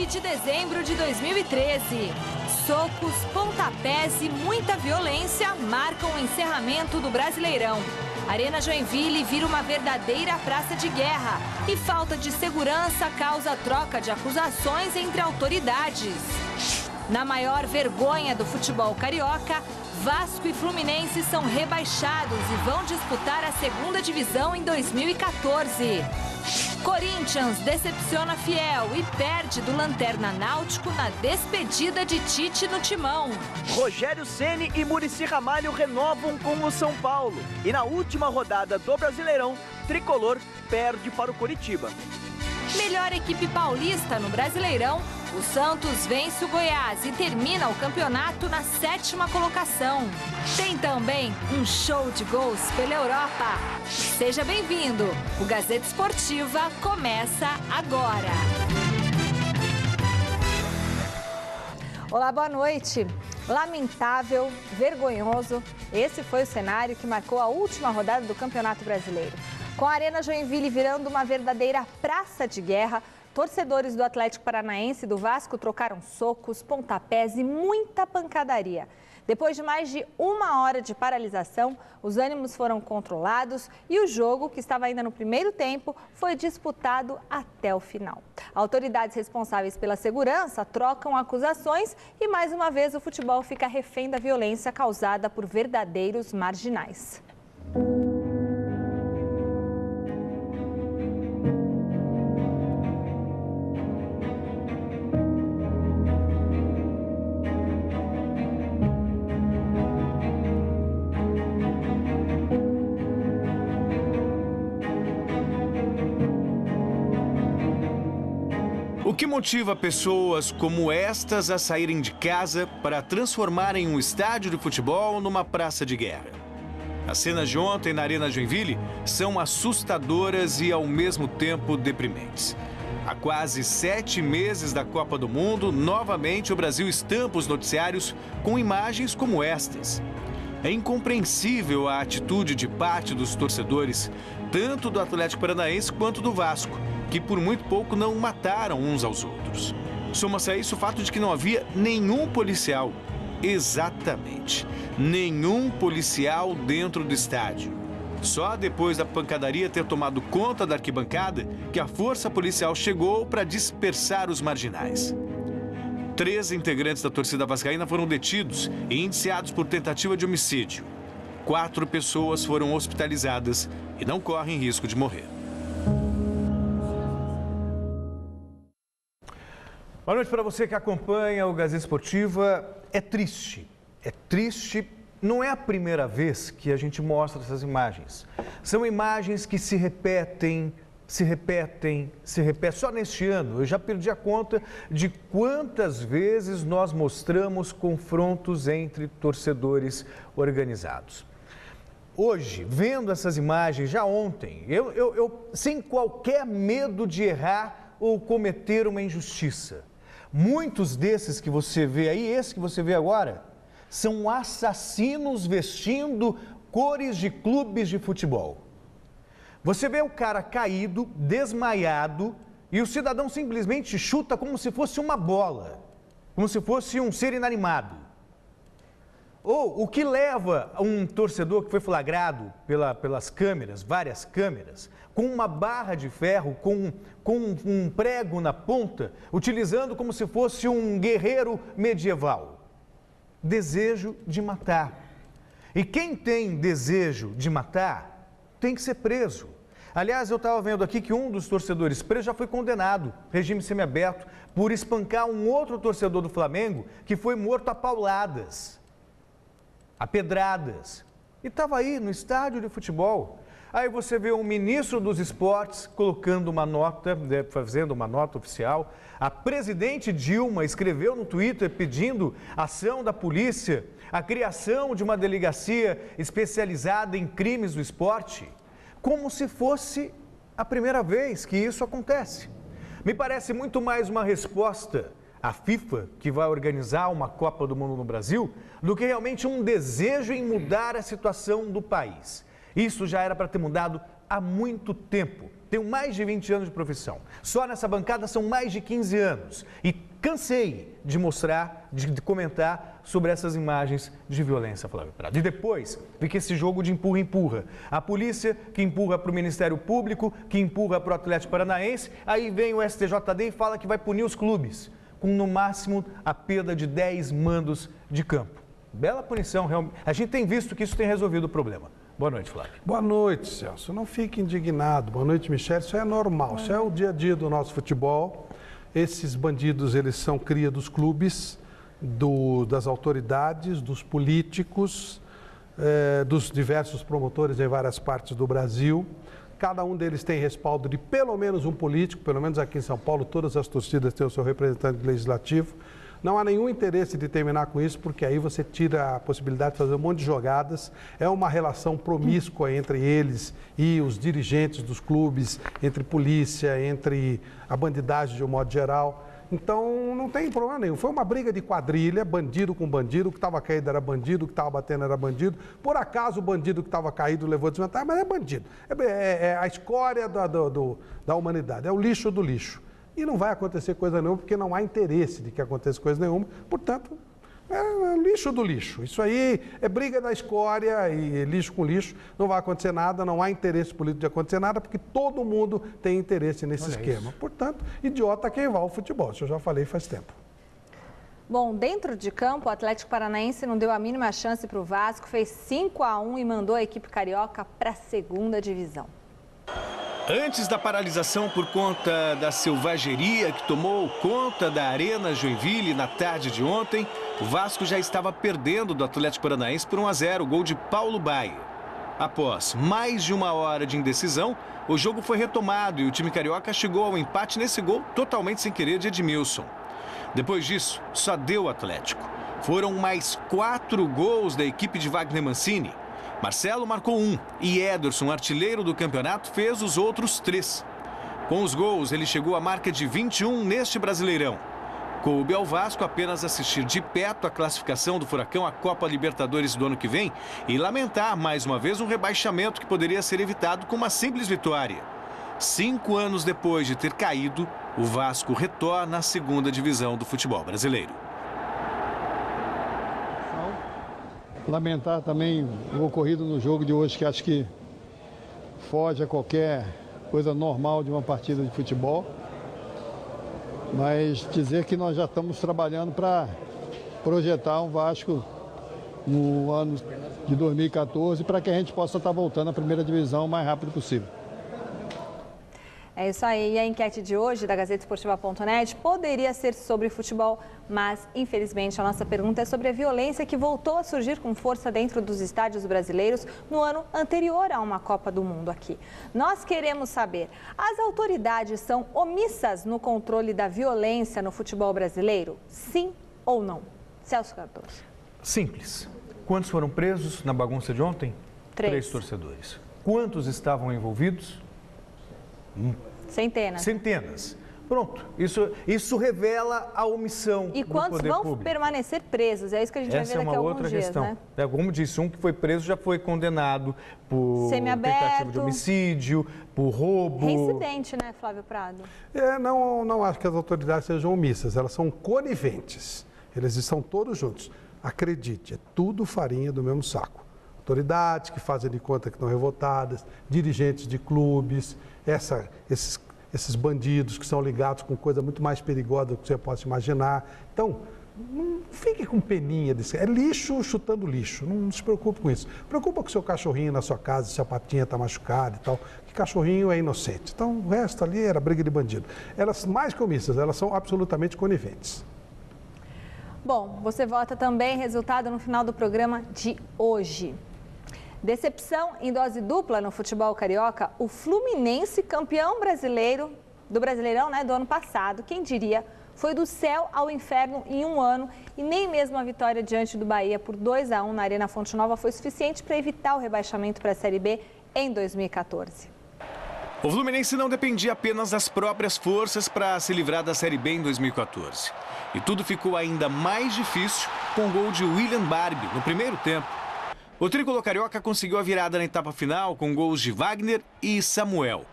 9 de dezembro de 2013. Socos, pontapés e muita violência marcam o encerramento do Brasileirão. Arena Joinville vira uma verdadeira praça de guerra e falta de segurança causa troca de acusações entre autoridades. Na maior vergonha do futebol carioca, Vasco e Fluminense são rebaixados e vão disputar a segunda divisão em 2014. Corinthians decepciona Fiel e perde do Lanterna Náutico na despedida de Tite no timão. Rogério Ceni e Muricy Ramalho renovam com o São Paulo. E na última rodada do Brasileirão, Tricolor perde para o Coritiba. Melhor equipe paulista no Brasileirão, o Santos vence o Goiás e termina o campeonato na 7ª colocação. Tem também um show de gols pela Europa. Seja bem-vindo, o Gazeta Esportiva começa agora. Olá, boa noite. Lamentável, vergonhoso, esse foi o cenário que marcou a última rodada do Campeonato Brasileiro. Com a Arena Joinville virando uma verdadeira praça de guerra, torcedores do Atlético Paranaense e do Vasco trocaram socos, pontapés e muita pancadaria. Depois de mais de 1 hora de paralisação, os ânimos foram controlados e o jogo, que estava ainda no primeiro tempo, foi disputado até o final. Autoridades responsáveis pela segurança trocam acusações e, mais uma vez, o futebol fica refém da violência causada por verdadeiros marginais. O que motiva pessoas como estas a saírem de casa para transformarem um estádio de futebol numa praça de guerra? As cenas de ontem na Arena Joinville são assustadoras e ao mesmo tempo deprimentes. Há quase 7 meses da Copa do Mundo, novamente o Brasil estampa os noticiários com imagens como estas. É incompreensível a atitude de parte dos torcedores, tanto do Atlético Paranaense quanto do Vasco, que por muito pouco não mataram uns aos outros. Soma-se a isso o fato de que não havia nenhum policial. Exatamente, nenhum policial dentro do estádio. Só depois da pancadaria ter tomado conta da arquibancada que a força policial chegou para dispersar os marginais. 3 integrantes da torcida vascaína foram detidos e indiciados por tentativa de homicídio. 4 pessoas foram hospitalizadas e não correm risco de morrer. Boa noite para você que acompanha o Gazeta Esportiva. É triste, não é a primeira vez que a gente mostra essas imagens. São imagens que se repetem. Só neste ano, eu já perdi a conta de quantas vezes nós mostramos confrontos entre torcedores organizados. Hoje, vendo essas imagens, já ontem, eu sem qualquer medo de errar ou cometer uma injustiça. Muitos desses que você vê aí, esse que você vê agora, são assassinos vestindo cores de clubes de futebol. Você vê o cara caído, desmaiado, e o cidadão simplesmente chuta como se fosse uma bola, como se fosse um ser inanimado. Ou o que leva um torcedor que foi flagrado pelas câmeras, várias câmeras, com uma barra de ferro, com um prego na ponta, utilizando como se fosse um guerreiro medieval. Desejo de matar. E quem tem desejo de matar tem que ser preso. Aliás, eu estava vendo aqui que um dos torcedores presos já foi condenado, regime semiaberto, por espancar um outro torcedor do Flamengo que foi morto a pauladas, a pedradas. E estava aí no estádio de futebol. Aí você vê um ministro dos esportes colocando uma nota, fazendo uma nota oficial. A presidente Dilma escreveu no Twitter pedindo ação da polícia, a criação de uma delegacia especializada em crimes do esporte, como se fosse a primeira vez que isso acontece. Me parece muito mais uma resposta à FIFA, que vai organizar uma Copa do Mundo no Brasil, do que realmente um desejo em mudar a situação do país. Isso já era para ter mudado há muito tempo. tenho mais de 20 anos de profissão. Só nessa bancada são mais de 15 anos. E cansei de mostrar, de comentar sobre essas imagens de violência, Flávio Prado. E depois vi que esse jogo de empurra-empurra. A polícia que empurra para o Ministério Público, que empurra para o Atlético Paranaense, aí vem o STJD e fala que vai punir os clubes, com no máximo a perda de 10 mandos de campo. Bela punição, realmente. A gente tem visto que isso tem resolvido o problema. Boa noite, Flávio. Boa noite, Celso. Não fique indignado. Boa noite, Michele. Isso é normal. Isso é o dia a dia do nosso futebol. Esses bandidos, eles são cria dos clubes, das autoridades, dos políticos, dos diversos promotores em várias partes do Brasil. Cada um deles tem respaldo de pelo menos um político, pelo menos aqui em São Paulo, todas as torcidas têm o seu representante legislativo. Não há nenhum interesse de terminar com isso, porque aí você tira a possibilidade de fazer um monte de jogadas. É uma relação promíscua entre eles e os dirigentes dos clubes, entre polícia, entre a bandidagem de um modo geral. Então, não tem problema nenhum. Foi uma briga de quadrilha, bandido com bandido. O que estava caído era bandido, o que estava batendo era bandido. Por acaso, o bandido que estava caído levou desvantagem, mas é bandido. É a escória da humanidade, é o lixo do lixo. E não vai acontecer coisa nenhuma, porque não há interesse de que aconteça coisa nenhuma. Portanto, é lixo do lixo. Isso aí é briga da escória e lixo com lixo. Não vai acontecer nada, não há interesse político de acontecer nada, porque todo mundo tem interesse nesse esquema. Isso. Portanto, idiota quem vai ao futebol. Isso eu já falei faz tempo. Bom, dentro de campo, o Atlético Paranaense não deu a mínima chance para o Vasco, fez 5-1 e mandou a equipe carioca para a segunda divisão. Antes da paralisação por conta da selvageria que tomou conta da Arena Joinville na tarde de ontem, o Vasco já estava perdendo do Atlético Paranaense por 1-0, gol de Paulo Baier. Após mais de uma hora de indecisão, o jogo foi retomado e o time carioca chegou ao empate nesse gol totalmente sem querer de Edmilson. Depois disso, só deu o Atlético. Foram mais 4 gols da equipe de Wagner Mancini. Marcelo marcou 1 e Ederson, artilheiro do campeonato, fez os outros 3. Com os gols, ele chegou à marca de 21 neste Brasileirão. Coube ao Vasco apenas assistir de perto a classificação do Furacão à Copa Libertadores do ano que vem e lamentar mais uma vez um rebaixamento que poderia ser evitado com uma simples vitória. 5 anos depois de ter caído, o Vasco retorna à segunda divisão do futebol brasileiro. Lamentar também o ocorrido no jogo de hoje, que acho que foge a qualquer coisa normal de uma partida de futebol. Mas dizer que nós já estamos trabalhando para projetar um Vasco no ano de 2014 para que a gente possa estar voltando à primeira divisão o mais rápido possível. É isso aí. E a enquete de hoje da GazeteEsportiva.net poderia ser sobre futebol, mas infelizmente a nossa pergunta é sobre a violência que voltou a surgir com força dentro dos estádios brasileiros no ano anterior a uma Copa do Mundo aqui. Nós queremos saber, as autoridades são omissas no controle da violência no futebol brasileiro? Sim ou não? Celso Cardoso. Simples. Quantos foram presos na bagunça de ontem? 3 torcedores. Quantos estavam envolvidos? Centenas. Centenas. Pronto. Isso revela a omissão do poder público. E quantos vão permanecer presos? É isso que a gente vai ver daqui a alguns dias, questão. Né? Como disse, um que foi preso já foi condenado por tentativa de homicídio, por roubo. Reincidente, né, Flávio Prado? Não acho que as autoridades sejam omissas, elas são coniventes. Eles estão todos juntos. Acredite, é tudo farinha do mesmo saco. Autoridades que fazem de conta que estão revoltadas, dirigentes de clubes, esses bandidos que são ligados com coisa muito mais perigosa do que você possa imaginar. Então, não fique com peninha disso. É lixo chutando lixo. Não se preocupe com isso. Preocupa com o seu cachorrinho na sua casa, se a patinha está machucada e tal. Que cachorrinho é inocente. Então, o resto ali era briga de bandido. Elas, mais que omissas, elas são absolutamente coniventes. Bom, você vota também resultado no final do programa de hoje. Decepção em dose dupla no futebol carioca, o Fluminense, campeão brasileiro, do Brasileirão, né, do ano passado, quem diria, foi do céu ao inferno em um ano e nem mesmo a vitória diante do Bahia por 2-1 na Arena Fonte Nova foi suficiente para evitar o rebaixamento para a Série B em 2014. O Fluminense não dependia apenas das próprias forças para se livrar da Série B em 2014. E tudo ficou ainda mais difícil com o gol de William Barbie no primeiro tempo. O tricolor carioca conseguiu a virada na etapa final com gols de Wagner e Samuel.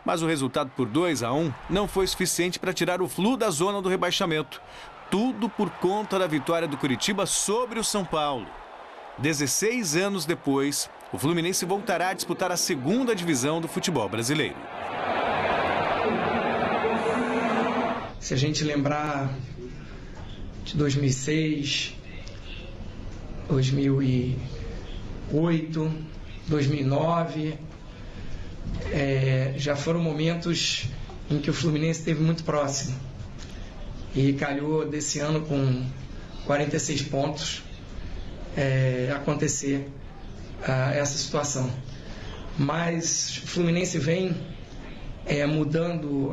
Mas o resultado por 2-1 não foi suficiente para tirar o Flu da zona do rebaixamento. Tudo por conta da vitória do Curitiba sobre o São Paulo. 16 anos depois, o Fluminense voltará a disputar a segunda divisão do futebol brasileiro. Se a gente lembrar de 2006, 2008, 2009, já foram momentos em que o Fluminense esteve muito próximo. E calhou desse ano com 46 pontos acontecer essa situação. Mas o Fluminense vem mudando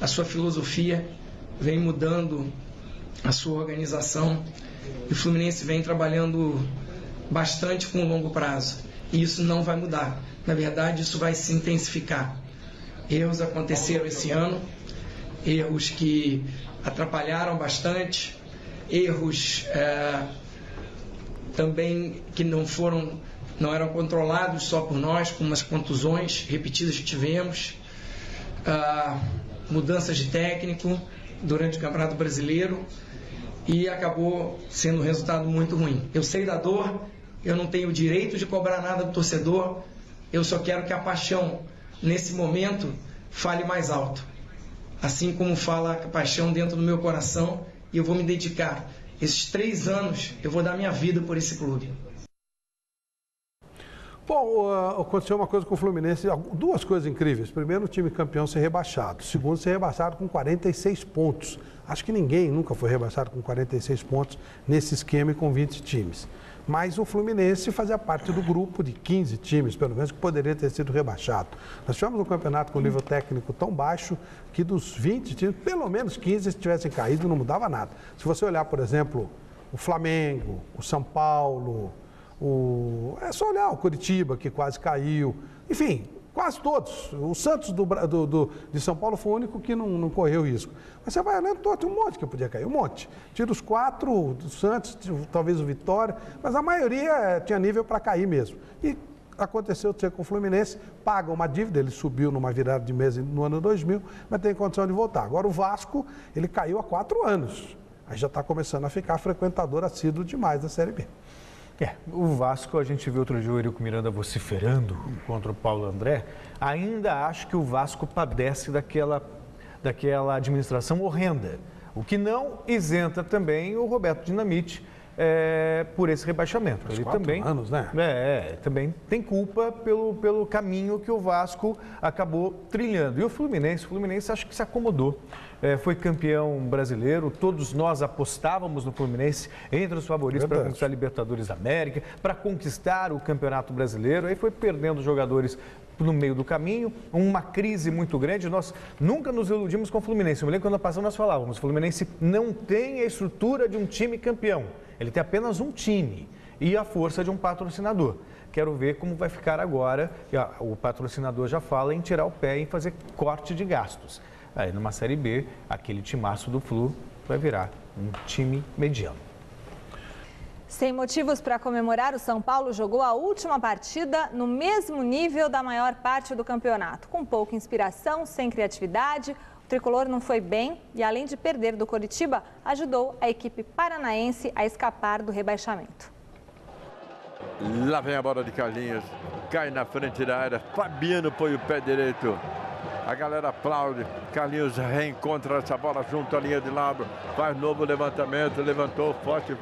a sua filosofia, vem mudando a sua organização, e o Fluminense vem trabalhando bastante com o longo prazo. E isso não vai mudar. Na verdade, isso vai se intensificar. Erros aconteceram esse ano, erros que atrapalharam bastante, erros também que não eram controlados só por nós, como as contusões repetidas que tivemos, mudanças de técnico durante o Campeonato Brasileiro, e acabou sendo um resultado muito ruim. Eu sei da dor, eu não tenho o direito de cobrar nada do torcedor, eu só quero que a paixão, nesse momento, fale mais alto. Assim como fala a paixão dentro do meu coração, e eu vou me dedicar. Esses 3 anos, eu vou dar minha vida por esse clube. Bom, aconteceu uma coisa com o Fluminense, 2 coisas incríveis. Primeiro, o time campeão ser rebaixado. Segundo, ser rebaixado com 46 pontos. Acho que ninguém nunca foi rebaixado com 46 pontos nesse esquema e com 20 times. Mas o Fluminense fazia parte do grupo de 15 times, pelo menos, que poderia ter sido rebaixado. Nós tivemos um campeonato com nível técnico tão baixo que dos 20 times, pelo menos 15 se tivessem caído, não mudava nada. Se você olhar, por exemplo, o Flamengo, o São Paulo, é só olhar o Curitiba, que quase caiu, enfim, quase todos. O Santos de São Paulo foi o único que não correu risco. Mas você vai olhando todo, um monte que podia cair, um monte. Tira os 4 do Santos, talvez o Vitória, mas a maioria tinha nível para cair mesmo. E aconteceu de ser com o Fluminense, paga uma dívida, ele subiu numa virada de mês no ano 2000, mas tem condição de voltar. Agora o Vasco, ele caiu há 4 anos. Aí já está começando a ficar frequentador assíduo demais da Série B. O Vasco, a gente viu outro dia o Eurico Miranda vociferando contra o Paulo André. Ainda acho que o Vasco padece daquela administração horrenda. O que não isenta também o Roberto Dinamite por esse rebaixamento. Ele também, anos, né? Também tem culpa pelo caminho que o Vasco acabou trilhando. E o Fluminense acho que se acomodou. Foi campeão brasileiro, todos nós apostávamos no Fluminense entre os favoritos para conquistar a Libertadores da América, para conquistar o Campeonato Brasileiro. Aí foi perdendo jogadores no meio do caminho, uma crise muito grande. Nós nunca nos iludimos com o Fluminense. Eu me lembro quando passamos nós falávamos, o Fluminense não tem a estrutura de um time campeão, ele tem apenas um time e a força de um patrocinador. Quero ver como vai ficar agora. O patrocinador já fala em tirar o pé e fazer corte de gastos. Aí numa Série B, aquele timaço do Flu vai virar um time mediano. Sem motivos para comemorar, o São Paulo jogou a última partida no mesmo nível da maior parte do campeonato. Com pouca inspiração, sem criatividade, o tricolor não foi bem e, além de perder do Coritiba, ajudou a equipe paranaense a escapar do rebaixamento. Lá vem a bola de Carlinhos, cai na frente da área, Fabiano põe o pé direito. A galera aplaude, Carlinhos reencontra essa bola junto à linha de lado, faz novo levantamento, levantou forte,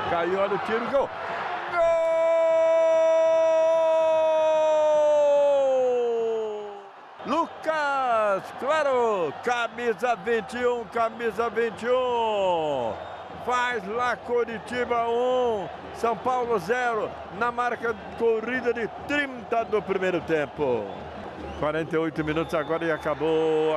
caiu, olha o tiro, gol! Gol! Lucas, claro, camisa 21, faz lá Coritiba 1, São Paulo 0, na marca de corrida de 30 do primeiro tempo. 48 minutos agora e acabou.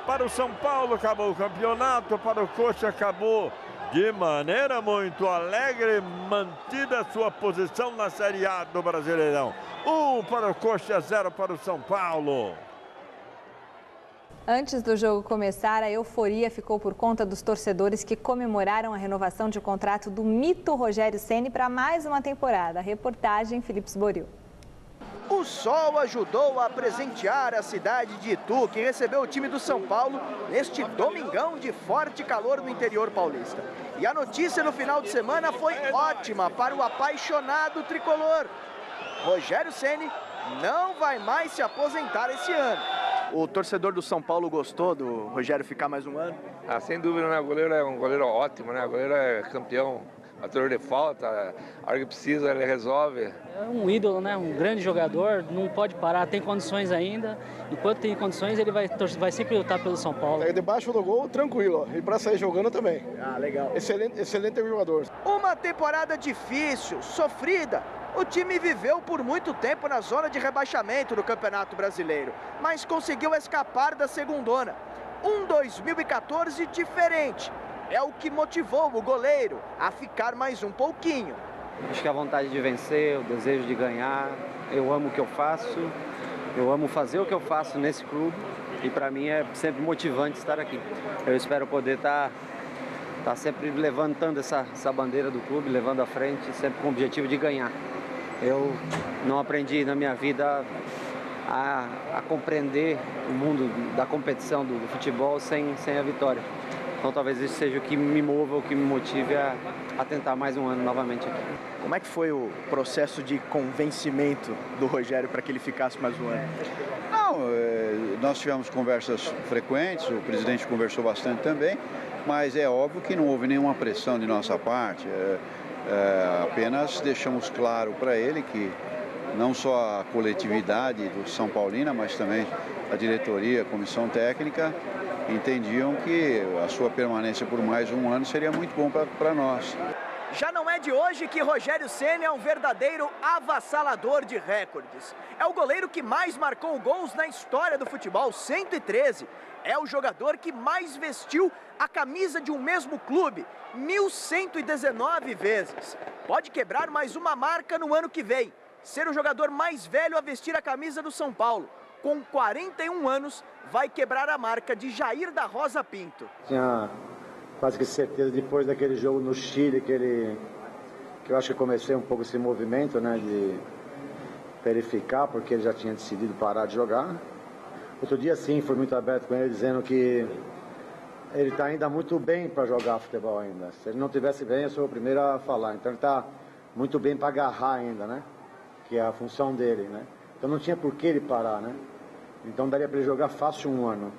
Para o São Paulo acabou o campeonato, para o Coxa acabou de maneira muito alegre, mantida a sua posição na Série A do Brasileirão. 1 para o Coxa, 0 para o São Paulo. Antes do jogo começar, a euforia ficou por conta dos torcedores que comemoraram a renovação de contrato do mito Rogério Ceni para mais uma temporada. A reportagem, Felipe Sboril. O sol ajudou a presentear a cidade de Itu, que recebeu o time do São Paulo neste domingão de forte calor no interior paulista. E a notícia no final de semana foi ótima para o apaixonado tricolor. Rogério Ceni não vai mais se aposentar esse ano. O torcedor do São Paulo gostou do Rogério ficar mais um ano? Ah, sem dúvida, né? O goleiro é um goleiro ótimo, né? O goleiro é campeão, batedor de falta, a hora que precisa ele resolve. É um ídolo, né? Um grande jogador, não pode parar, tem condições ainda. Enquanto tem condições, ele vai sempre lutar pelo São Paulo. É debaixo do gol, tranquilo, ó. E para sair jogando também. Ah, legal. Excelente jogador. Uma temporada difícil, sofrida. O time viveu por muito tempo na zona de rebaixamento do Campeonato Brasileiro, mas conseguiu escapar da segundona. Um 2014 diferente. É o que motivou o goleiro a ficar mais um pouquinho. Acho que a vontade de vencer, o desejo de ganhar. Eu amo o que eu faço, eu amo fazer o que eu faço nesse clube e para mim é sempre motivante estar aqui. Eu espero poder estar sempre levantando essa bandeira do clube, levando à frente, sempre com o objetivo de ganhar. Eu não aprendi na minha vida a compreender o mundo da competição do futebol sem a vitória. Então talvez isso seja o que me mova, o que me motive a tentar mais um ano novamente aqui. Como é que foi o processo de convencimento do Rogério para que ele ficasse mais um ano? Não, nós tivemos conversas frequentes, o presidente conversou bastante também, mas é óbvio que não houve nenhuma pressão de nossa parte. Apenas deixamos claro para ele que não só a coletividade do São Paulina, mas também a diretoria, a comissão técnica, entendiam que a sua permanência por mais um ano seria muito bom para nós. Já não é de hoje que Rogério Ceni é um verdadeiro avassalador de recordes. É o goleiro que mais marcou gols na história do futebol, 113. É o jogador que mais vestiu a camisa de um mesmo clube, 1.119 vezes. Pode quebrar mais uma marca no ano que vem. Ser o jogador mais velho a vestir a camisa do São Paulo. Com 41 anos, vai quebrar a marca de Jair da Rosa Pinto. Tinha quase que certeza, depois daquele jogo no Chile, que eu acho que comecei um pouco esse movimento, né, de verificar, porque ele já tinha decidido parar de jogar. Outro dia, sim, foi muito aberto com ele, dizendo que ele está ainda muito bem para jogar futebol ainda. Se ele não estivesse bem, eu sou o primeiro a falar. Então ele está muito bem para agarrar ainda, né, que é a função dele, né. Então não tinha por que ele parar, né. Então daria para ele jogar fácil um ano.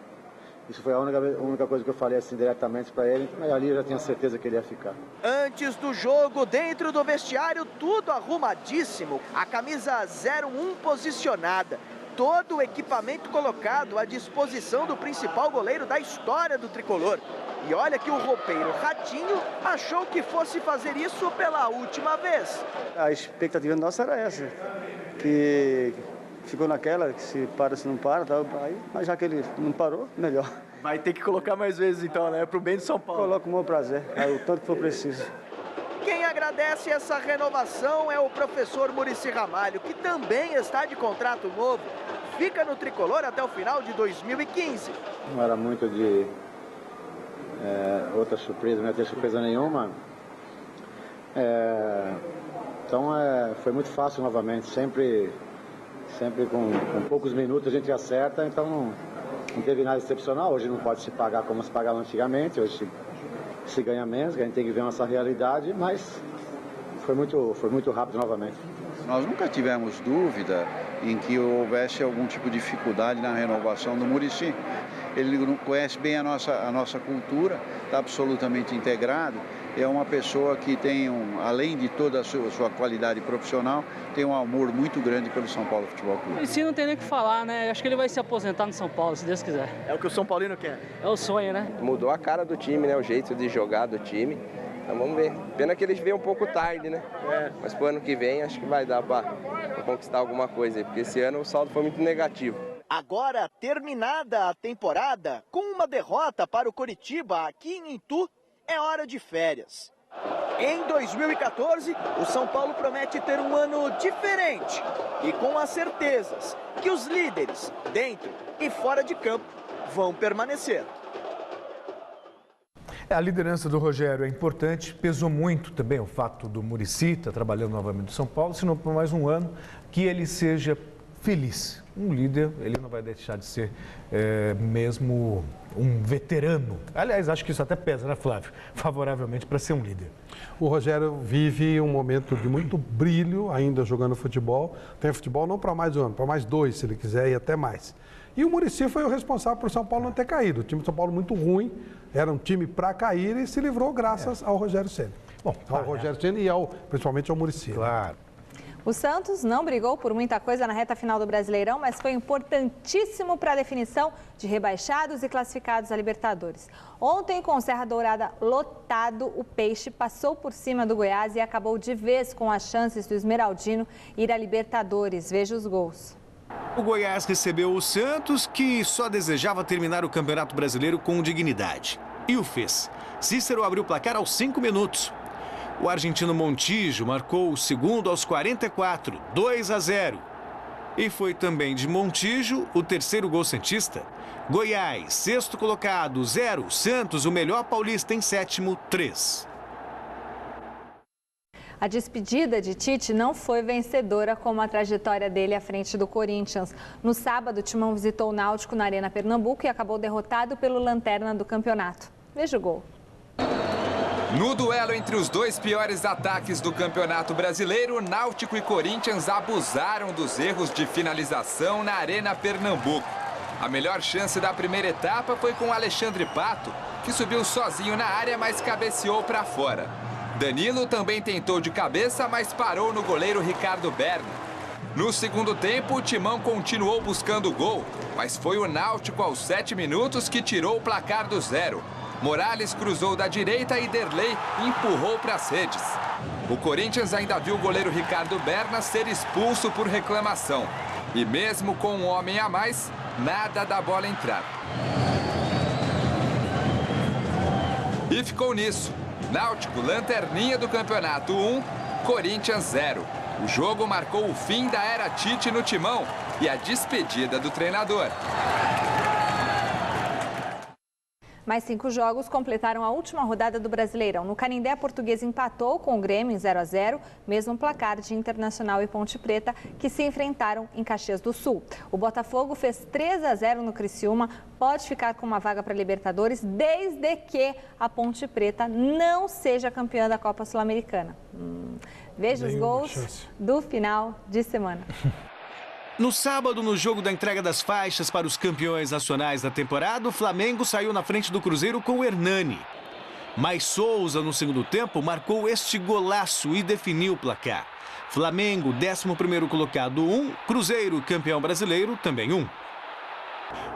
Isso foi a única coisa que eu falei assim diretamente para ele, mas ali eu já tinha certeza que ele ia ficar. Antes do jogo, dentro do vestiário, tudo arrumadíssimo. A camisa 01 posicionada. Todo o equipamento colocado à disposição do principal goleiro da história do tricolor. E olha que o roupeiro Ratinho achou que fosse fazer isso pela última vez. A expectativa nossa era essa, que ficou naquela, que se para, se não para, tá, aí, mas já que ele não parou, melhor. Vai ter que colocar mais vezes então, né? Pro bem do São Paulo. Coloco com o meu prazer, o tanto que for preciso. Quem agradece essa renovação é o professor Muricy Ramalho, que também está de contrato novo. Fica no tricolor até o final de 2015. Não era muito de outra surpresa, não ia ter surpresa nenhuma. Então foi muito fácil novamente, sempre com poucos minutos a gente acerta, então não teve nada excepcional. Hoje não pode se pagar como se pagava antigamente, hoje se ganha menos, a gente tem que ver nossa realidade, mas foi muito rápido novamente. Nós nunca tivemos dúvida em que houvesse algum tipo de dificuldade na renovação do Muricy. Ele conhece bem a nossa cultura, está absolutamente integrado. É uma pessoa que tem, além de toda a sua qualidade profissional, tem um amor muito grande pelo São Paulo Futebol Clube. E se não tem nem o que falar, né? Acho que ele vai se aposentar no São Paulo, se Deus quiser. É o que o São Paulino quer. É o sonho, né? Mudou a cara do time, né? O jeito de jogar do time. Então vamos ver. Pena que eles veem um pouco tarde, né? Mas pro ano que vem acho que vai dar para conquistar alguma coisa aí, porque esse ano o saldo foi muito negativo. Agora, terminada a temporada, com uma derrota para o Coritiba aqui em Itu, é hora de férias. Em 2014, o São Paulo promete ter um ano diferente e com as certezas que os líderes, dentro e fora de campo, vão permanecer. A liderança do Rogério é importante, pesou muito também o fato do Muricy estar trabalhando novamente no São Paulo, se não por mais um ano, que ele seja feliz. Um líder, ele não vai deixar de ser mesmo um veterano. Aliás, acho que isso até pesa, né, Flávio? Favoravelmente para ser um líder. O Rogério vive um momento de muito brilho ainda jogando futebol. Tem futebol não para mais um ano, para mais 2, se ele quiser, e até mais. E o Muricy foi o responsável por São Paulo não ter caído. O time de São Paulo muito ruim, era um time para cair e se livrou graças ao Rogério Ceni. Bom, ao Rogério Ceni e principalmente ao Muricy. Claro. O Santos não brigou por muita coisa na reta final do Brasileirão, mas foi importantíssimo para a definição de rebaixados e classificados à Libertadores. Ontem, com o Serra Dourada lotado, o Peixe passou por cima do Goiás e acabou de vez com as chances do Esmeraldino ir à Libertadores. Veja os gols. O Goiás recebeu o Santos, que só desejava terminar o Campeonato Brasileiro com dignidade. E o fez. Cícero abriu o placar aos 5 minutos. O argentino Montijo marcou o segundo aos 44, 2-0. E foi também de Montijo o terceiro gol santista. Goiás, sexto colocado, 0. Santos, o melhor paulista, em sétimo, 3. A despedida de Tite não foi vencedora como a trajetória dele à frente do Corinthians. No sábado, o Timão visitou o Náutico na Arena Pernambuco e acabou derrotado pelo lanterna do campeonato. Veja o gol. No duelo entre os dois piores ataques do Campeonato Brasileiro, Náutico e Corinthians abusaram dos erros de finalização na Arena Pernambuco. A melhor chance da primeira etapa foi com Alexandre Pato, que subiu sozinho na área, mas cabeceou para fora. Danilo também tentou de cabeça, mas parou no goleiro Ricardo Berna. No segundo tempo, o Timão continuou buscando o gol, mas foi o Náutico aos 7 minutos que tirou o placar do 0. Morales cruzou da direita e Derlei empurrou para as redes. O Corinthians ainda viu o goleiro Ricardo Berna ser expulso por reclamação. E mesmo com um homem a mais, nada da bola entrar. E ficou nisso. Náutico, lanterninha do campeonato 1, Corinthians 0. O jogo marcou o fim da era Tite no Timão e a despedida do treinador. Mais 5 jogos completaram a última rodada do Brasileirão. No Canindé, a Portuguesa empatou com o Grêmio em 0-0, mesmo placar de Internacional e Ponte Preta, que se enfrentaram em Caxias do Sul. O Botafogo fez 3-0 no Criciúma, pode ficar com uma vaga para a Libertadores, desde que a Ponte Preta não seja campeã da Copa Sul-Americana. Veja os gols do final de semana. No sábado, no jogo da entrega das faixas para os campeões nacionais da temporada, o Flamengo saiu na frente do Cruzeiro com o Hernani. Mas Souza, no segundo tempo, marcou este golaço e definiu o placar. Flamengo, 11º colocado, 1. Cruzeiro, campeão brasileiro, também 1.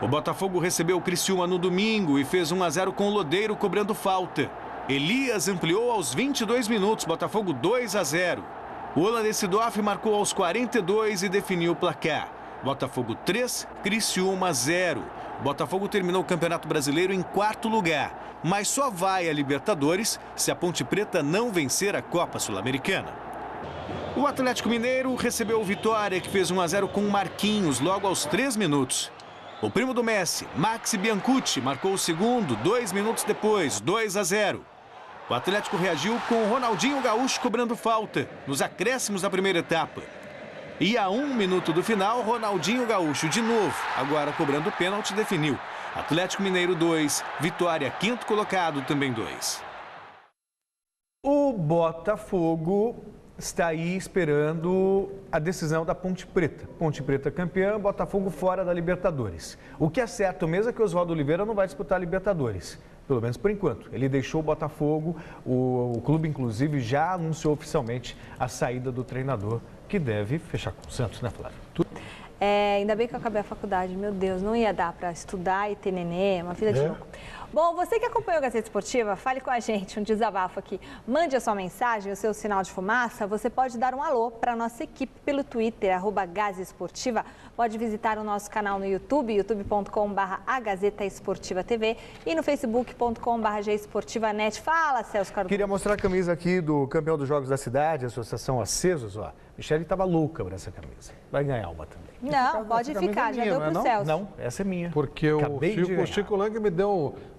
O Botafogo recebeu o Criciúma no domingo e fez 1-0 com o Lodeiro cobrando falta. Elias ampliou aos 22 minutos, Botafogo 2-0. O holandês Seedorf marcou aos 42 e definiu o placar. Botafogo 3, Criciúma 0. Botafogo terminou o Campeonato Brasileiro em 4º lugar, mas só vai à Libertadores se a Ponte Preta não vencer a Copa Sul-Americana. O Atlético Mineiro recebeu o Vitória, que fez 1-0 com Marquinhos logo aos 3 minutos. O primo do Messi, Maxi Biancucci, marcou o segundo 2 minutos depois, 2-0. O Atlético reagiu com o Ronaldinho Gaúcho cobrando falta nos acréscimos da primeira etapa. E a 1 minuto do final, Ronaldinho Gaúcho de novo, agora cobrando pênalti, definiu. Atlético Mineiro 2, Vitória 5º colocado, também 2. O Botafogo está aí esperando a decisão da Ponte Preta. Ponte Preta campeã, Botafogo fora da Libertadores. O que é certo mesmo é que o Oswaldo Oliveira não vai disputar a Libertadores. Pelo menos por enquanto. Ele deixou o Botafogo, o clube inclusive já anunciou oficialmente a saída do treinador, que deve fechar com o Santos, né, Flávio? Ainda bem que eu acabei a faculdade, meu Deus, não ia dar para estudar e ter nenê, uma vida de louco. Bom, você que acompanhou a Gazeta Esportiva, fale com a gente, um desabafo aqui. Mande a sua mensagem, o seu sinal de fumaça. Você pode dar um alô para a nossa equipe pelo Twitter, @Gazesportiva. Pode visitar o nosso canal no YouTube, youtube.com/agazetaesportiva.tv e no facebook.com/gesportivanet. Fala, Celso Cardoso. Queria mostrar a camisa aqui do campeão dos Jogos da Cidade, Associação Acesos, ó. Michele estava louca por essa camisa. Vai ganhar uma também. Não, pode ficar, já deu pro Celso. Não, essa é minha. Porque o Chico Lang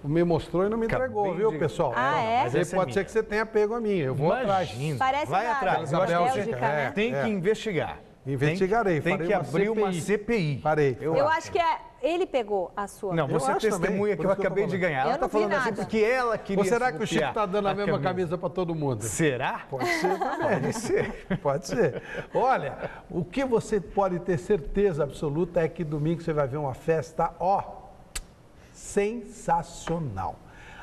me mostrou e não me entregou, viu, pessoal? Ah, é? Mas aí pode ser que você tenha pego a minha. Eu vou atrás. Parece vai atrás. Eu acho que né? tem que investigar. Investigarei. Tem que abrir uma CPI. Farei. Eu acho que ele pegou a sua. Não, você testemunha que eu acabei de ganhar. Ela tá falando assim porque ela queria. Ou será que o Chico tá dando a mesma camisa para todo mundo? Será? Pode ser também. Pode ser. Pode ser. Olha, o que você pode ter certeza absoluta é que domingo você vai ver uma festa, sensacional.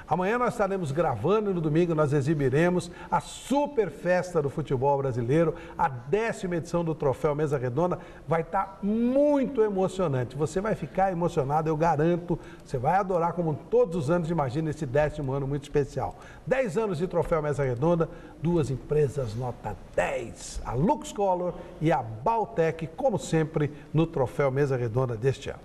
Amanhã nós estaremos gravando e no domingo nós exibiremos a super festa do futebol brasileiro, a 10ª edição do Troféu Mesa Redonda. Vai estar muito emocionante. Você vai ficar emocionado, eu garanto. Você vai adorar como todos os anos, imagina esse 10º ano muito especial. 10 anos de Troféu Mesa Redonda, 2 empresas nota 10, a Lux Color e a Baltec, como sempre, no Troféu Mesa Redonda deste ano.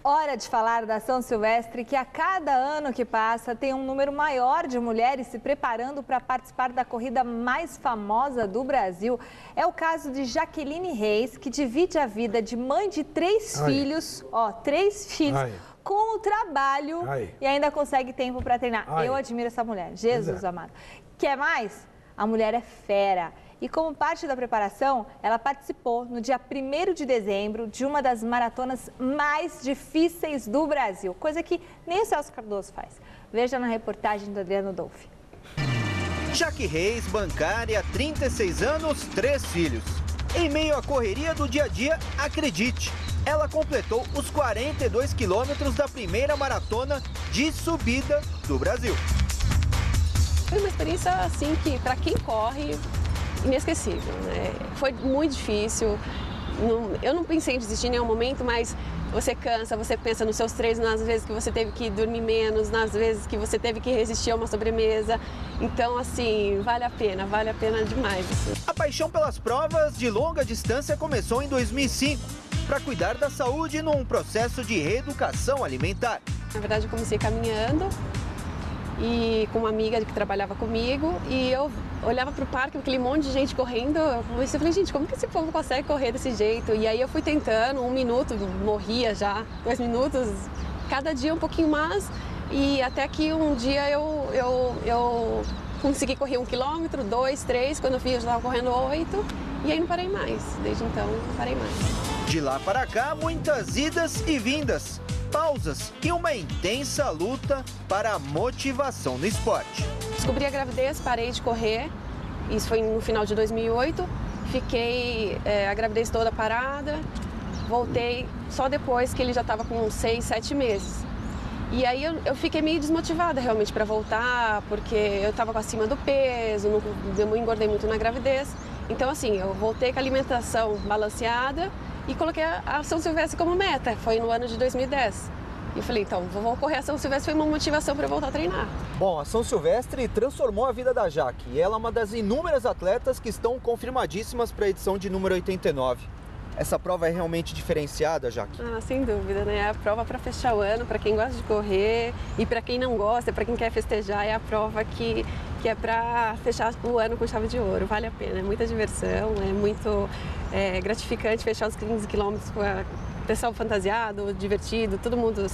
Hora de falar da São Silvestre, que a cada ano que passa tem um número maior de mulheres se preparando para participar da corrida mais famosa do Brasil. É o caso de Jaqueline Reis, que divide a vida de mãe de 3 filhos, 3 filhos, com o trabalho e ainda consegue tempo para treinar. Eu admiro essa mulher, Jesus amado. Quer mais? A mulher é fera. E como parte da preparação, ela participou no dia 1º de dezembro de uma das maratonas mais difíceis do Brasil, coisa que nem o Celso Cardoso faz. Veja na reportagem do Adriano Dolfi. Jaque Reis, bancária, 36 anos, 3 filhos. Em meio à correria do dia a dia, acredite, ela completou os 42 quilômetros da primeira maratona de subida do Brasil. Foi uma experiência assim que, para quem corre, inesquecível, né? Foi muito difícil, eu não pensei em desistir em nenhum momento, mas você cansa, você pensa nos seus treinos, nas vezes que você teve que dormir menos, nas vezes que você teve que resistir a uma sobremesa, então assim, vale a pena demais. Assim. A paixão pelas provas de longa distância começou em 2005, para cuidar da saúde num processo de reeducação alimentar. Na verdade eu comecei caminhando, e com uma amiga que trabalhava comigo, e eu olhava para o parque, aquele monte de gente correndo, eu falei, gente, como que esse povo consegue correr desse jeito? E aí eu fui tentando, 1 minuto, morria já, 2 minutos, cada dia um pouquinho mais, e até que um dia eu consegui correr 1 quilômetro, 2, 3, quando eu vi eu já estava correndo 8, e aí não parei mais, desde então não parei mais. De lá para cá, muitas idas e vindas, pausas e uma intensa luta para a motivação no esporte. Descobri a gravidez, parei de correr, isso foi no final de 2008, fiquei a gravidez toda parada, voltei só depois que ele já estava com 6, 7 meses. E aí eu fiquei meio desmotivada realmente para voltar, porque eu estava acima do peso, não engordei muito na gravidez. Então assim, eu voltei com a alimentação balanceada e coloquei a São Silvestre como meta, foi no ano de 2010. E falei, então, vou correr a São Silvestre, foi uma motivação para eu voltar a treinar. Bom, a São Silvestre transformou a vida da Jaque e ela é uma das inúmeras atletas que estão confirmadíssimas para a edição de número 89. Essa prova é realmente diferenciada, Jaque? Ah, sem dúvida, né? É a prova para fechar o ano, para quem gosta de correr e para quem não gosta, para quem quer festejar, é a prova que é para fechar o ano com chave de ouro. Vale a pena, é muita diversão, é muito gratificante fechar os 15 quilômetros com o pessoal fantasiado, divertido, todo mundo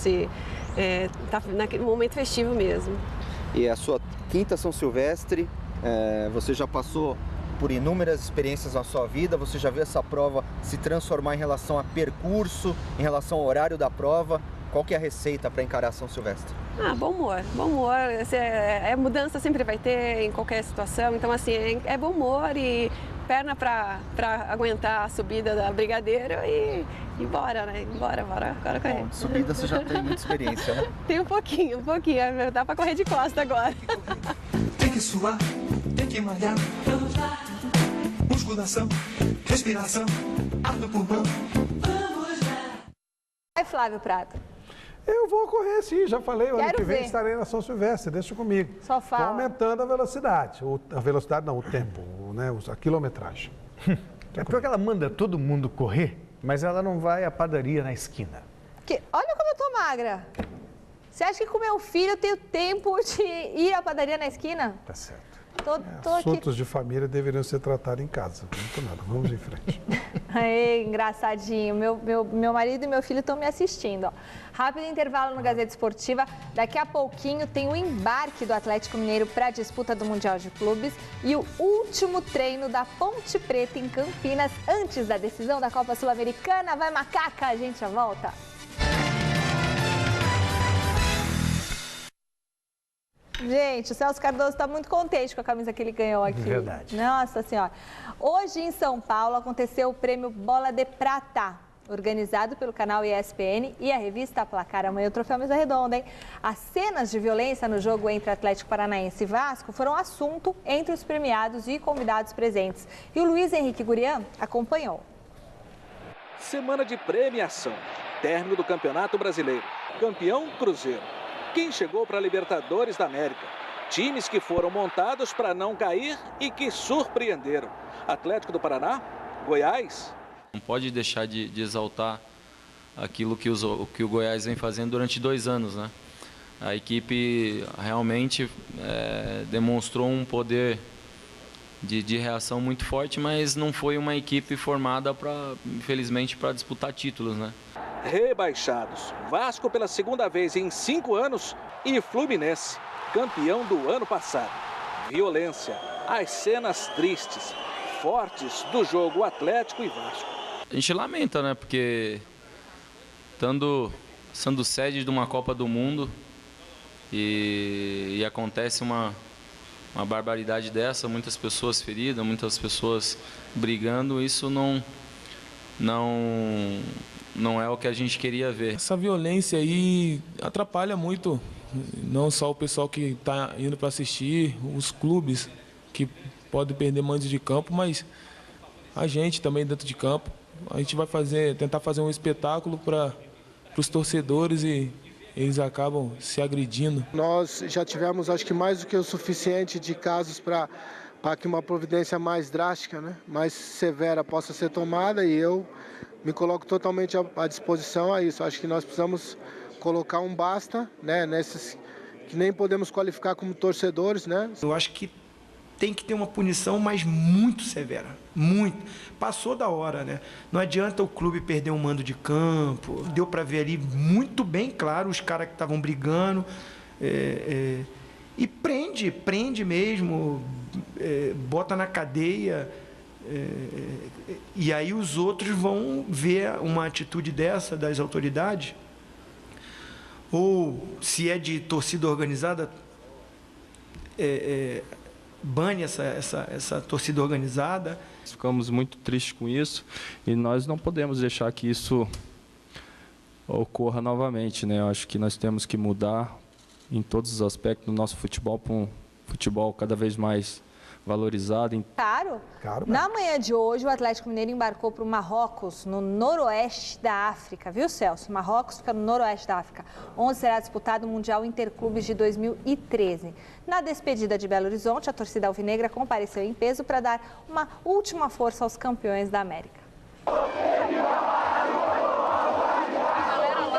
tá naquele momento festivo mesmo. E a sua 5ª São Silvestre, você já passou por inúmeras experiências na sua vida, você já viu essa prova se transformar em relação a percurso, em relação ao horário da prova. Qual que é a receita para encarar a São Silvestre? Bom humor. Mudança sempre vai ter em qualquer situação, então assim, é bom humor e perna para aguentar a subida da Brigadeiro e bora, né? Bora correr. Bom, subida você já tem muita experiência, né? Tem um pouquinho, dá para correr de costa agora. Tem que suar, tem que malhar, vamos lá. Musculação, respiração, ar no pulmão, vamos lá. Vai, Flávio Prado. Eu vou correr sim, já falei, o ano que vem ver. estarei na São Silvestre, deixa comigo. Só fala. Tô aumentando a velocidade, o tempo, né, a quilometragem. É porque ela manda todo mundo correr, mas ela não vai à padaria na esquina. Olha como eu tô magra. Você acha que com meu filho eu tenho tempo de ir à padaria na esquina? Tá certo. Assuntos de família deveriam ser tratados em casa. Muito nada, vamos em frente. Engraçadinho. Meu marido e meu filho estão me assistindo. Ó. Rápido intervalo no Gazeta Esportiva. Daqui a pouquinho tem o embarque do Atlético Mineiro para a disputa do Mundial de Clubes e o último treino da Ponte Preta em Campinas antes da decisão da Copa Sul-Americana. Vai, Macaca! A gente já volta. Gente, o Celso Cardoso está muito contente com a camisa que ele ganhou aqui. Verdade. Nossa Senhora. Hoje em São Paulo aconteceu o prêmio Bola de Prata, organizado pelo canal ESPN e a revista Placar. Amanhã o troféu Mesa Redonda, hein? As cenas de violência no jogo entre Atlético Paranaense e Vasco foram assunto entre os premiados e convidados presentes. E o Luiz Henrique Gurian acompanhou. Semana de premiação. Término do Campeonato Brasileiro. Campeão Cruzeiro. Quem chegou para a Libertadores da América? Times que foram montados para não cair e que surpreenderam. Atlético do Paraná, Goiás. Não pode deixar de exaltar aquilo que o Goiás vem fazendo durante 2 anos, né? A equipe realmente demonstrou um poder de reação muito forte, mas não foi uma equipe formada, infelizmente, para disputar títulos, né? Rebaixados. Vasco pela segunda vez em 5 anos e Fluminense, campeão do ano passado. Violência, as cenas tristes, fortes do jogo Atlético e Vasco. A gente lamenta, né? Porque sendo sede de uma Copa do Mundo e acontece uma barbaridade dessa, muitas pessoas feridas, muitas pessoas brigando, isso não é o que a gente queria ver. Essa violência aí atrapalha muito, não só o pessoal que está indo para assistir, os clubes que podem perder mandos de campo, mas a gente também dentro de campo. A gente vai tentar fazer um espetáculo para os torcedores e eles acabam se agredindo. Nós já tivemos, acho que mais do que o suficiente de casos para que uma providência mais drástica, né, mais severa possa ser tomada, e eu me coloco totalmente à disposição a isso. Acho que nós precisamos colocar um basta, né, nesses que nem podemos qualificar como torcedores, né? Eu acho que tem que ter uma punição, mas muito severa, muito. Passou da hora, né? Não adianta o clube perder um mando de campo. Deu para ver ali muito bem claro os caras que estavam brigando. E prende mesmo, bota na cadeia. E aí os outros vão ver uma atitude dessa das autoridades, ou se é de torcida organizada, bane essa torcida organizada. Ficamos muito tristes com isso e nós não podemos deixar que isso ocorra novamente, né? Eu acho que nós temos que mudar em todos os aspectos do nosso futebol para um futebol cada vez mais valorizado. Caro? Na manhã de hoje, o Atlético Mineiro embarcou para o Marrocos, no noroeste da África, viu, Celso? Marrocos fica no noroeste da África, onde será disputado o Mundial Interclubes de 2013. Na despedida de Belo Horizonte, a torcida alvinegra compareceu em peso para dar uma última força aos campeões da América.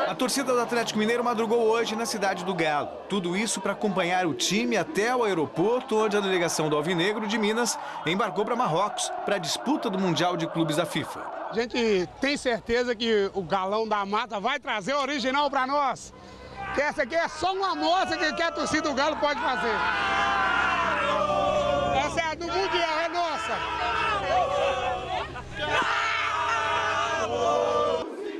A torcida do Atlético Mineiro madrugou hoje na cidade do Galo. Tudo isso para acompanhar o time até o aeroporto, onde a delegação do Alvinegro de Minas embarcou para Marrocos, para a disputa do Mundial de Clubes da FIFA. A gente tem certeza que o Galão da Mata vai trazer o original para nós. Que essa aqui é só uma amostra que a torcida do Galo pode fazer. Essa é a do Mundial, é nossa.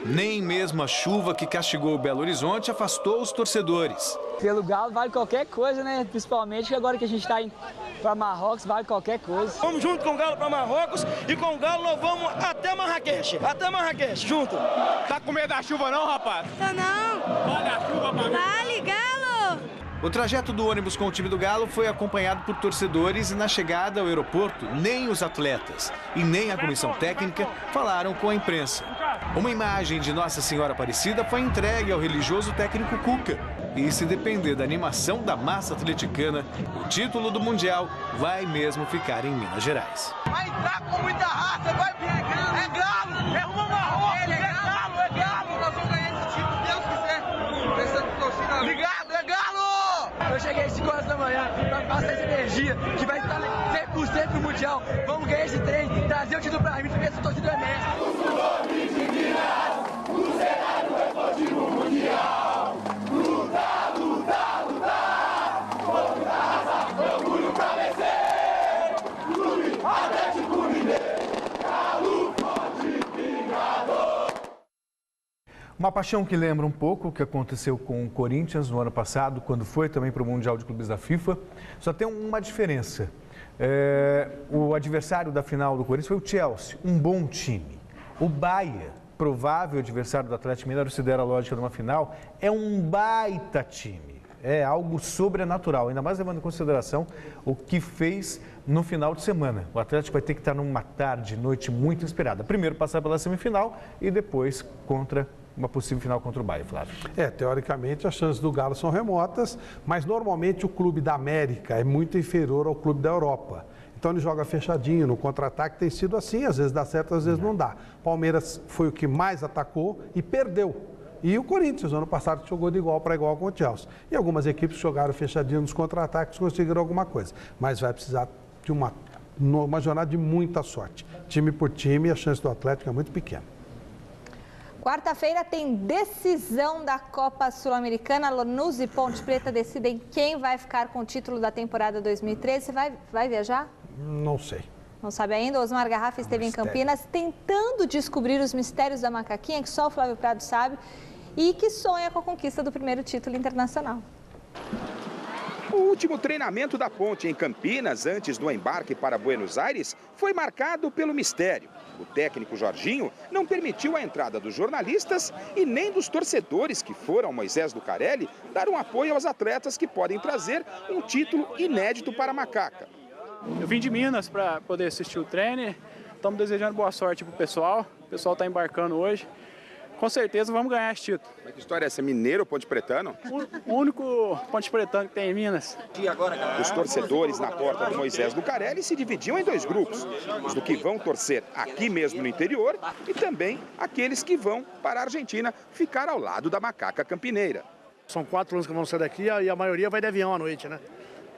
Nem mesmo a chuva que castigou o Belo Horizonte afastou os torcedores. Pelo Galo vale qualquer coisa, né? Principalmente agora que a gente está indo para Marrocos, vale qualquer coisa. Vamos junto com o Galo para Marrocos e com o Galo nós vamos até Marrakech. Até Marrakech, junto. Tá com medo da chuva não, rapaz? Tô não. Vale a chuva pra mim. Vale, Galo! O trajeto do ônibus com o time do Galo foi acompanhado por torcedores e na chegada ao aeroporto, nem os atletas e nem a comissão técnica falaram com a imprensa. Uma imagem de Nossa Senhora Aparecida foi entregue ao religioso técnico Cuca. E se depender da animação da massa atleticana, o título do Mundial vai mesmo ficar em Minas Gerais. Vai entrar com muita raça, vai... É Galo! É uma Marrocos! É Galo! É Galo! Nós vamos ganhar esse título, Deus quiser! Pensando que torcida... Obrigado! É Galo! Eu cheguei às 5 horas da manhã para passar essa energia que vai estar trem pro Mundial. Vamos ganhar esse trem, trazer o título pra mim, porque essa torcida é mestre. O cenário esportivo mundial. Lutar, lutar, lutar. Vamos dar raça, orgulho pra vencer. Clube Atlético Mineiro, Galo forte, vingador. Uma paixão que lembra um pouco o que aconteceu com o Corinthians no ano passado, quando foi também para o Mundial de Clubes da FIFA. Só tem uma diferença. O adversário da final do Corinthians foi o Chelsea, um bom time. O Bahia, provável adversário do Atlético Mineiro, se der a lógica de uma final, é um baita time. É algo sobrenatural, ainda mais levando em consideração o que fez no final de semana. O Atlético vai ter que estar numa tarde, noite muito inspirada. Primeiro passar pela semifinal e depois contra uma possível final contra o Bahia, Flávio. Teoricamente as chances do Galo são remotas, mas normalmente o clube da América é muito inferior ao clube da Europa. Então ele joga fechadinho, no contra-ataque tem sido assim, às vezes dá certo, às vezes não dá. Palmeiras foi o que mais atacou e perdeu. E o Corinthians, no ano passado, jogou de igual para igual com o Chelsea. E algumas equipes jogaram fechadinho nos contra-ataques, conseguiram alguma coisa. Mas vai precisar de uma jornada de muita sorte. Time por time, a chance do Atlético é muito pequena. Quarta-feira tem decisão da Copa Sul-Americana. Lanús e Ponte Preta decidem quem vai ficar com o título da temporada 2013. Você vai viajar? Não sei. Não sabe ainda? Osmar Garrafa esteve em Campinas tentando descobrir os mistérios da macaquinha, que só o Flávio Prado sabe, e que sonha com a conquista do primeiro título internacional. O último treinamento da Ponte em Campinas, antes do embarque para Buenos Aires, foi marcado pelo mistério. O técnico Jorginho não permitiu a entrada dos jornalistas e nem dos torcedores que foram ao Moisés Lucarelli dar um apoio aos atletas que podem trazer um título inédito para a Macaca. Eu vim de Minas para poder assistir o treino. Estamos desejando boa sorte para o pessoal. O pessoal está embarcando hoje. Com certeza vamos ganhar esse título. Que história é essa? Mineiro ou Ponte Pretano? O único Ponte Pretano que tem em Minas. Os torcedores na porta do Moisés Lucarelli se dividiam em dois grupos. Os do que vão torcer aqui mesmo no interior e também aqueles que vão para a Argentina ficar ao lado da Macaca Campineira. São 4 anos que vão sair daqui e a maioria vai de avião à noite, né?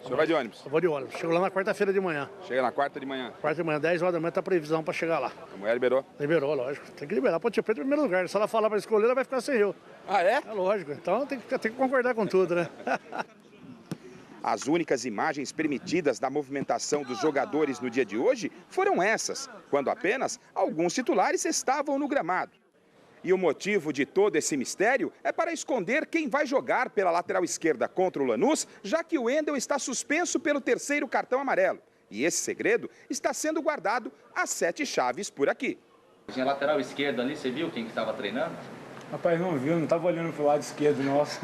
O senhor vai de ônibus? Eu vou de ônibus. Chego lá na quarta-feira de manhã. Chega na quarta de manhã? Quarta de manhã, 10 horas da manhã, tá a previsão para chegar lá. A mulher liberou? Liberou, lógico. Tem que liberar Ponte Preta em primeiro lugar. Se ela falar para escolher, ela vai ficar sem eu. Ah, é? É lógico. Então tem que concordar com tudo, né? As únicas imagens permitidas da movimentação dos jogadores no dia de hoje foram essas, quando apenas alguns titulares estavam no gramado. E o motivo de todo esse mistério é para esconder quem vai jogar pela lateral esquerda contra o Lanús, já que o Wendel está suspenso pelo 3º cartão amarelo. E esse segredo está sendo guardado a 7 chaves por aqui. Tinha lateral esquerda ali, você viu quem que estava treinando? Rapaz, não viu, não estava olhando pro lado esquerdo nosso.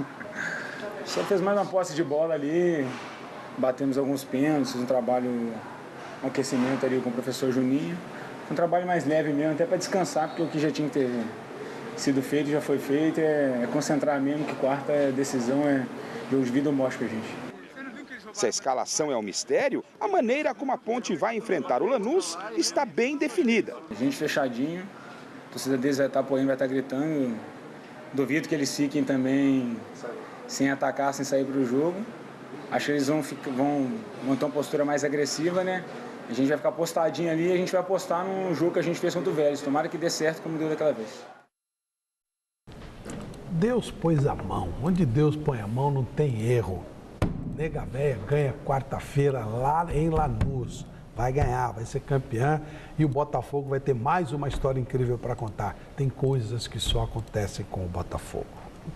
Só fez mais uma posse de bola ali, batemos alguns pênaltis, um trabalho, um aquecimento ali com o professor Juninho. Um trabalho mais leve mesmo, até para descansar, porque o que já tinha que ter sido feito já foi feito, é concentrar mesmo que quarta decisão é jogo de vida ou morte pra gente. Se a escalação é um mistério, a maneira como a Ponte vai enfrentar o Lanús está bem definida. A gente fechadinho, a torcida deles vai estar apoiando, vai estar gritando. Duvido que eles fiquem também sem atacar, sem sair para o jogo. Acho que eles vão montar uma postura mais agressiva, né? A gente vai ficar postadinho ali e a gente vai apostar no jogo que a gente fez contra o Vélez. Tomara que dê certo como deu daquela vez. Deus pôs a mão. Onde Deus põe a mão não tem erro. Nega Véia ganha quarta-feira lá em Lanús. Vai ganhar, vai ser campeã e o Botafogo vai ter mais uma história incrível para contar. Tem coisas que só acontecem com o Botafogo.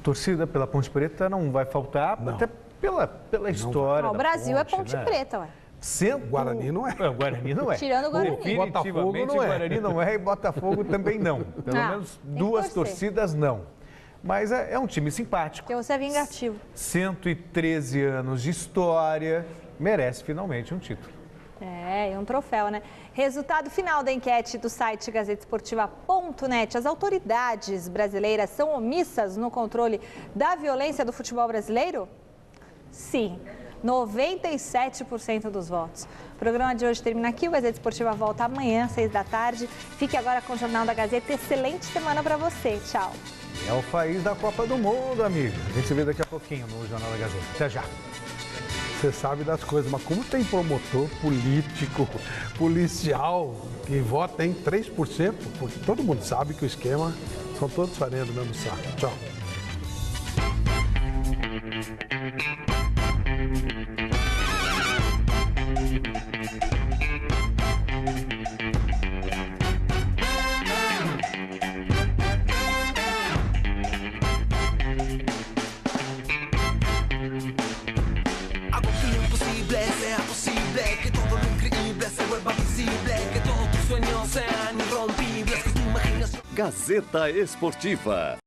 Torcida pela Ponte Preta não vai faltar, não. Até pela história. O Brasil Ponte, é Ponte Preta, ué. O Guarani não é. O Guarani não é. Tirando o Guarani. Definitivamente o Guarani não é e Botafogo também não. Pelo menos duas torcidas não. Mas é um time simpático. Porque você é vingativo. 113 anos de história, merece finalmente um título. E um troféu, né? Resultado final da enquete do site gazetesportiva.net. As autoridades brasileiras são omissas no controle da violência do futebol brasileiro? Sim. 97% dos votos. O programa de hoje termina aqui. O Gazeta Esportiva volta amanhã, às 6 da tarde. Fique agora com o Jornal da Gazeta. Excelente semana para você. Tchau. É o país da Copa do Mundo, amigo. A gente se vê daqui a pouquinho no Jornal da Gazeta. Até já. você sabe das coisas, mas como tem promotor, político, policial que vota em 3%, porque todo mundo sabe que o esquema são todos farinha do mesmo saco. Tchau. Gazeta Esportiva.